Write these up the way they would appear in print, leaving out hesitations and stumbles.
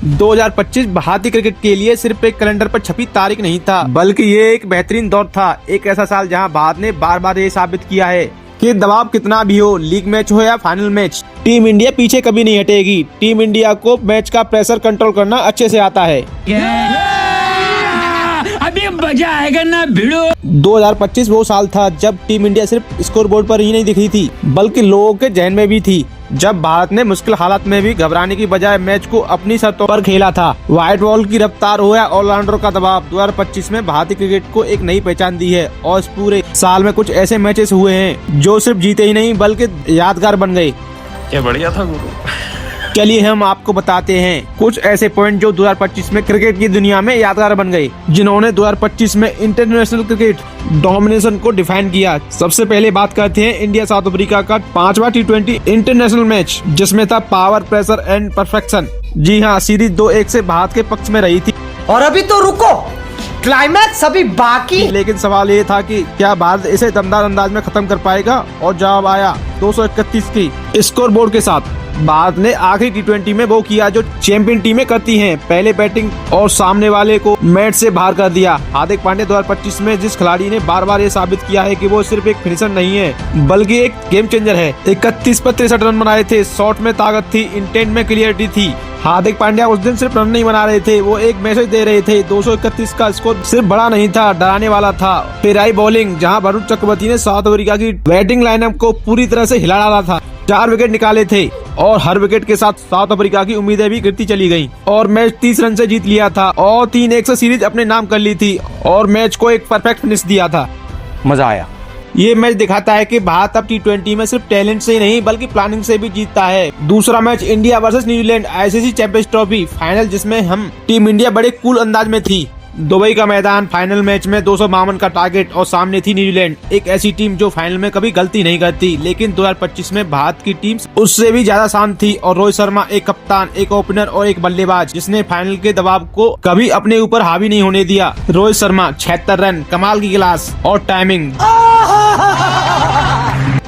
2025 भारतीय क्रिकेट के लिए सिर्फ एक कैलेंडर पर छपी तारीख नहीं था, बल्कि ये एक बेहतरीन दौर था। एक ऐसा साल जहां भारत ने बार बार ये साबित किया है कि दबाव कितना भी हो, लीग मैच हो या फाइनल मैच, टीम इंडिया पीछे कभी नहीं हटेगी। टीम इंडिया को मैच का प्रेशर कंट्रोल करना अच्छे से आता है। अभी मजा आएगा ना भिड़ो। 2025 वो साल था जब टीम इंडिया सिर्फ स्कोरबोर्ड पर ही नहीं दिख रही थी, बल्कि लोगों के जहन में भी थी। जब भारत ने मुश्किल हालात में भी घबराने की बजाय मैच को अपनी शर्तों पर खेला था। व्हाइट बॉल की रफ्तार हो या ऑलराउंडर का दबाव, 2025 में भारतीय क्रिकेट को एक नई पहचान दी है। और इस पूरे साल में कुछ ऐसे मैचेस हुए हैं जो सिर्फ जीते ही नहीं बल्कि यादगार बन गए। क्या बढ़िया था गुरु। चलिए हम आपको बताते हैं कुछ ऐसे पॉइंट जो 2025 में क्रिकेट की दुनिया में यादगार बन गए, जिन्होंने 2025 में इंटरनेशनल क्रिकेट डोमिनेशन को डिफाइन किया। सबसे पहले बात करते हैं इंडिया साउथ अफ्रीका का 5वां T20 इंटरनेशनल मैच, जिसमें था पावर, प्रेशर एंड परफेक्शन। जी हाँ, सीरीज 2-1 से भारत के पक्ष में रही थी। और अभी तो रुको, क्लाइमैक्स अभी बाकी। लेकिन सवाल ये था कि क्या भारत इसे दमदार अंदाज में खत्म कर पाएगा, और जवाब आया 231 की स्कोर बोर्ड के साथ। भारत ने आखिरी T20 में वो किया जो चैंपियन टीमें करती हैं, पहले बैटिंग और सामने वाले को मैच से बाहर कर दिया। हार्दिक पांड्या 2025 में जिस खिलाड़ी ने बार बार ये साबित किया है कि वो सिर्फ एक फिनिशर नहीं है बल्कि एक गेम चेंजर है। 31 पर 63 रन बनाए थे, शॉट में ताकत थी, इंटेंट में क्लियरिटी थी। हार्दिक पांड्या उस दिन सिर्फ रन नहीं बना रहे थे, वो एक मैसेज दे रहे थे। 231 का स्कोर सिर्फ बड़ा नहीं था, डराने वाला था। फिर आई बॉलिंग, जहां वरुण चक्रवर्ती ने साउथ अफ्रीका की बैटिंग लाइनअप को पूरी तरह से हिला डाला था। 4 विकेट निकाले थे और हर विकेट के साथ साउथ अफ्रीका की उम्मीदें भी गिरती चली गईं और मैच 30 रन से जीत लिया था और 3-1 से सीरीज अपने नाम कर ली थी और मैच को एक परफेक्ट फिनिश दिया था। मजा आया। ये मैच दिखाता है कि भारत अब T20 में सिर्फ टैलेंट से ही नहीं बल्कि प्लानिंग से भी जीतता है। दूसरा match India versus New Zealand ICC champions trophy final, जिसमें हम टीम इंडिया बड़े कूल अंदाज में थी। दुबई का मैदान, फाइनल मैच में 252 का टारगेट और सामने थी न्यूजीलैंड, एक ऐसी टीम जो फाइनल में कभी गलती नहीं करती। लेकिन 2025 में भारत की टीम उससे भी ज्यादा शांत थी और रोहित शर्मा एक कप्तान, एक ओपनर और एक बल्लेबाज जिसने फाइनल के दबाव को कभी अपने ऊपर हावी नहीं होने दिया। रोहित शर्मा 76 रन, कमाल की क्लास और टाइमिंग।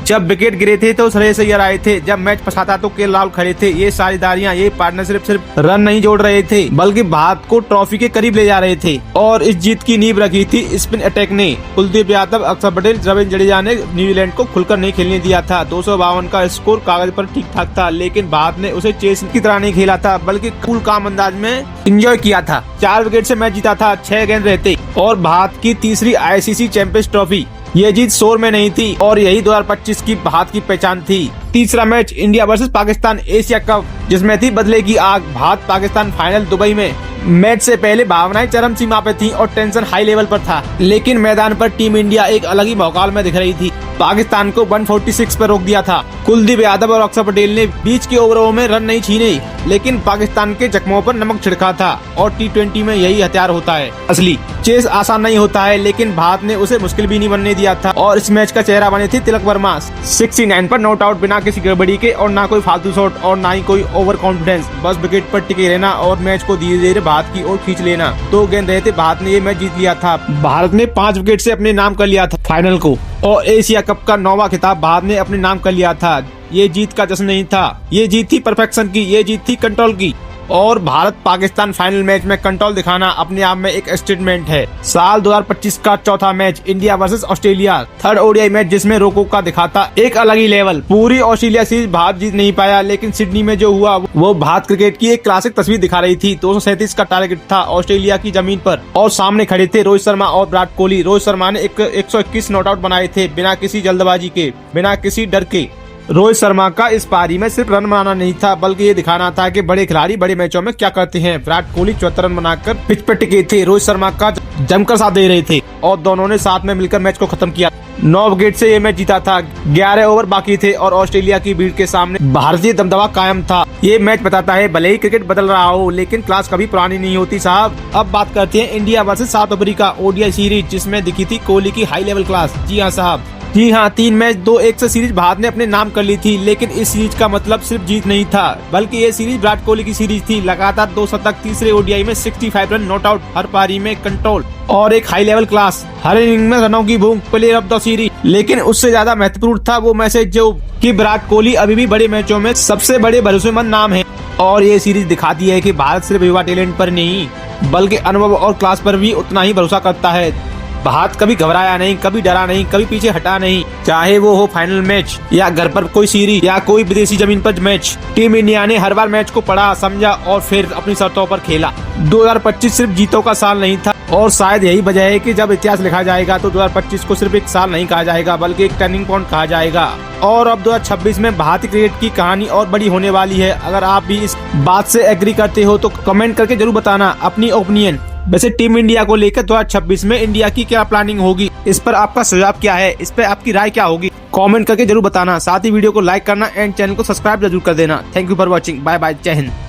जब विकेट गिरे थे तो श्रेयस अय्यर आए थे, जब मैच फंसा तो के राहुल खड़े थे। ये साझेदारियां, ये पार्टनरशिप सिर्फ रन नहीं जोड़ रहे थे बल्कि भारत को ट्रॉफी के करीब ले जा रहे थे। और इस जीत की नींव रखी थी स्पिन अटैक ने। कुलदीप यादव, अक्षर पटेल, रविंद्र जडेजा ने न्यूजीलैंड को खुलकर नहीं खेलने दिया था। 252 का स्कोर कागज पर ठीक ठाक था, लेकिन भारत ने उसे चेस की तरह नहीं खेला था बल्कि कूल काम अंदाज में एंजॉय किया था। 4 विकेट से मैच जीता था, 6 गेंद रहते और भारत की तीसरी ICC चैंपियंस ट्रॉफी। ये जीत शोर में नहीं थी और यही 2025 की भारत की पहचान थी। तीसरा match India versus Pakistan Asia cup, जिसमें थी बदले की आग। भारत पाकिस्तान फाइनल दुबई में। मैच से पहले भावनाएं चरम सीमा पे थी और टेंशन हाई लेवल पर था, लेकिन मैदान पर टीम इंडिया एक अलग ही भौकाल में दिख रही थी। पाकिस्तान को 146 पर रोक दिया था। कुलदीप यादव और अक्षर पटेल ने बीच के ओवरों में रन नहीं छीने, लेकिन पाकिस्तान के जख्मों पर नमक छिड़का था। और T20 में यही हथियार होता है असली। चेस आसान नहीं होता है, लेकिन भारत ने उसे मुश्किल भी नहीं बनने दिया था। और इस मैच का चेहरा बने थे तिलक वर्मा, 69 पर नॉट आउट, बिना किसी गड़बड़ी के और ना कोई फालतू शॉट और ना ही कोई ओवर कॉन्फिडेंस। बस विकेट पर टिके रहना और मैच को धीरे धीरे भारत की ओर खींच लेना। 2 गेंद रहे थे, भारत ने ये मैच जीत लिया था। भारत ने 5 विकेट से अपने नाम कर लिया था फाइनल को और एशिया कप का 9वां खिताब भारत ने अपने नाम कर लिया था। ये जीत का जश्न नहीं था, ये जीत थी परफेक्शन की, ये जीत थी कंट्रोल की। और भारत पाकिस्तान फाइनल मैच में कंट्रोल दिखाना अपने आप में एक स्टेटमेंट है। साल 2025 का चौथा match India versus Australia, 3rd ODI match, जिसमें रोको का दिखाता एक अलग ही लेवल। पूरी ऑस्ट्रेलिया सीरीज भारत जीत नहीं पाया, लेकिन सिडनी में जो हुआ वो भारत क्रिकेट की एक क्लासिक तस्वीर दिखा रही थी। 237 का टारगेट था ऑस्ट्रेलिया की जमीन पर और सामने खड़े थे रोहित शर्मा और विराट कोहली। रोहित शर्मा ने 121 नॉट आउट बनाए थे, बिना किसी जल्दबाजी के, बिना किसी डर के। रोहित शर्मा का इस पारी में सिर्फ रन बनाना नहीं था बल्कि ये दिखाना था कि बड़े खिलाड़ी बड़े मैचों में क्या करते हैं। विराट कोहली 74 रन बनाकर पिच पर टिके थे, रोहित शर्मा का जमकर साथ दे रहे थे और दोनों ने साथ में मिलकर मैच को खत्म किया। 9 विकेट से ये मैच जीता था। 11 ओवर बाकी थे और ऑस्ट्रेलिया की भीड़ के सामने भारतीय दमदमा कायम था। ये मैच बताता है भले ही क्रिकेट बदल रहा हो, लेकिन क्लास कभी पुरानी नहीं होती साहब। अब बात करते हैं India versus south Africa ODI series, जिसमें दिखी थी कोहली की हाई लेवल क्लास। जी हाँ साहब, जी हाँ, 3 मैच 2-1 से सीरीज भारत ने अपने नाम कर ली थी। लेकिन इस सीरीज का मतलब सिर्फ जीत नहीं था बल्कि ये सीरीज विराट कोहली की सीरीज थी। लगातार 2 शतक, तीसरे ODI में 65 रन, नॉट आउट, हर पारी में कंट्रोल और एक हाई लेवल क्लास। हर इनिंग में रनों की भूख, प्लेयर ऑफ द सीरीज लेकिन उससे ज्यादा महत्वपूर्ण था वो मैसेज जो कि विराट कोहली अभी भी बड़े मैचों में सबसे बड़े भरोसेमंद नाम है। और ये सीरीज दिखाती है कि भारत सिर्फ युवा टैलेंट पर नहीं बल्कि अनुभव और क्लास पर भी उतना ही भरोसा करता है। भारत कभी घबराया नहीं, कभी डरा नहीं, कभी पीछे हटा नहीं, चाहे वो हो फाइनल मैच या घर पर कोई सीरीज या कोई विदेशी जमीन पर मैच। टीम इंडिया ने हर बार मैच को पढ़ा, समझा और फिर अपनी शर्तों पर खेला। 2025 सिर्फ जीतों का साल नहीं था और शायद यही वजह है कि जब इतिहास लिखा जाएगा तो 2025 को सिर्फ एक साल नहीं कहा जाएगा बल्कि एक टर्निंग पॉइंट कहा जाएगा। और अब 2026 में भारतीय क्रिकेट की कहानी और बड़ी होने वाली है। अगर आप भी इस बात से एग्री करते हो तो कमेंट करके जरूर बताना अपनी ओपिनियन। वैसे टीम इंडिया को लेकर 2026 में इंडिया की क्या प्लानिंग होगी, इस पर आपका सुझाव क्या है, इस पर आपकी राय क्या होगी, कमेंट करके जरूर बताना। साथ ही वीडियो को लाइक करना एंड चैनल को सब्सक्राइब जरूर कर देना। Thank you for watching. Bye bye. जय हिंद।